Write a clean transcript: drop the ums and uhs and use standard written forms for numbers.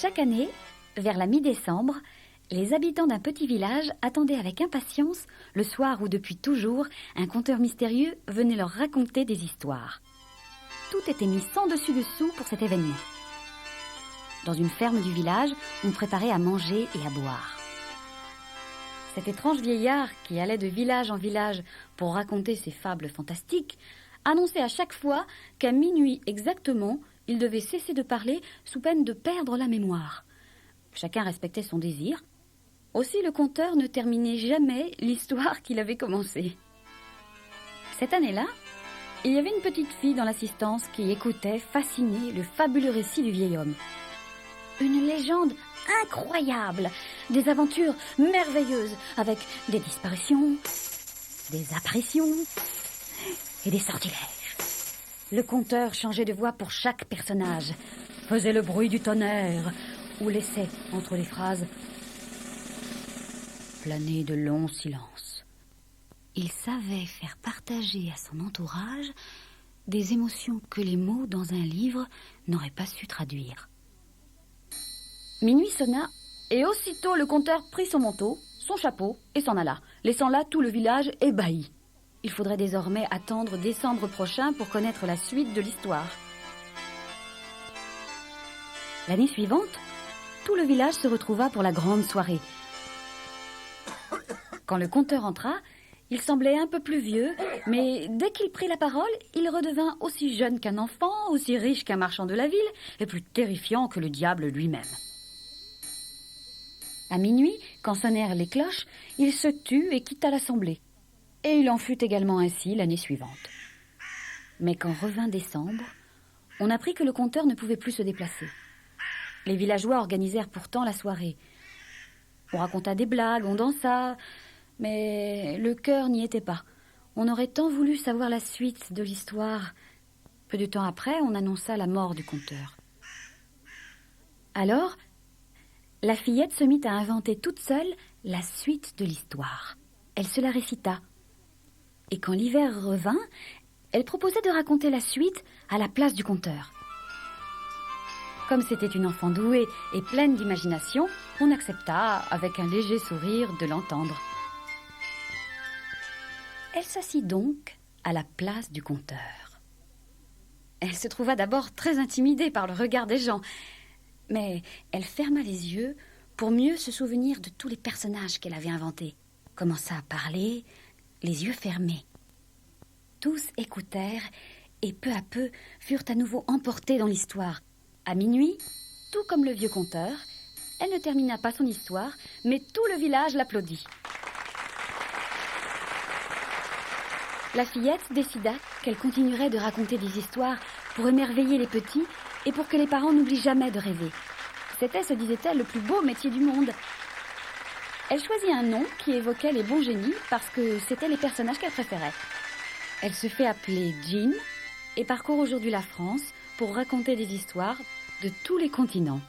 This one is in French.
Chaque année, vers la mi-décembre, les habitants d'un petit village attendaient avec impatience le soir où depuis toujours un conteur mystérieux venait leur raconter des histoires. Tout était mis sans dessus-dessous pour cet événement. Dans une ferme du village, on préparait à manger et à boire. Cet étrange vieillard qui allait de village en village pour raconter ses fables fantastiques annonçait à chaque fois qu'à minuit exactement, il devait cesser de parler sous peine de perdre la mémoire. Chacun respectait son désir. Aussi le conteur ne terminait jamais l'histoire qu'il avait commencée. Cette année-là, il y avait une petite fille dans l'assistance qui écoutait, fascinée, le fabuleux récit du vieil homme. Une légende incroyable, des aventures merveilleuses avec des disparitions, des apparitions et des sortilèges. Le conteur changeait de voix pour chaque personnage, faisait le bruit du tonnerre ou laissait, entre les phrases, planer de longs silences. Il savait faire partager à son entourage des émotions que les mots dans un livre n'auraient pas su traduire. Minuit sonna, et aussitôt le conteur prit son manteau, son chapeau et s'en alla, laissant là tout le village ébahi. Il faudrait désormais attendre décembre prochain pour connaître la suite de l'histoire. L'année suivante, tout le village se retrouva pour la grande soirée. Quand le conteur entra, il semblait un peu plus vieux, mais dès qu'il prit la parole, il redevint aussi jeune qu'un enfant, aussi riche qu'un marchand de la ville, et plus terrifiant que le diable lui-même. À minuit, quand sonnèrent les cloches, il se tut et quitta l'assemblée. Et il en fut également ainsi l'année suivante. Mais quand revint décembre, on apprit que le conteur ne pouvait plus se déplacer. Les villageois organisèrent pourtant la soirée. On raconta des blagues, on dansa, mais le cœur n'y était pas. On aurait tant voulu savoir la suite de l'histoire. Peu de temps après, on annonça la mort du conteur. Alors, la fillette se mit à inventer toute seule la suite de l'histoire. Elle se la récita. Et quand l'hiver revint, elle proposait de raconter la suite à la place du conteur. Comme c'était une enfant douée et pleine d'imagination, on accepta, avec un léger sourire, de l'entendre. Elle s'assit donc à la place du conteur. Elle se trouva d'abord très intimidée par le regard des gens, mais elle ferma les yeux pour mieux se souvenir de tous les personnages qu'elle avait inventés. Commença à parler, les yeux fermés. Tous écoutèrent et peu à peu furent à nouveau emportés dans l'histoire. À minuit, tout comme le vieux conteur, elle ne termina pas son histoire, mais tout le village l'applaudit. La fillette décida qu'elle continuerait de raconter des histoires pour émerveiller les petits et pour que les parents n'oublient jamais de rêver. C'était, se disait-elle, le plus beau métier du monde. Elle choisit un nom qui évoquait les bons génies parce que c'étaient les personnages qu'elle préférait. Elle se fait appeler Jean et parcourt aujourd'hui la France pour raconter des histoires de tous les continents.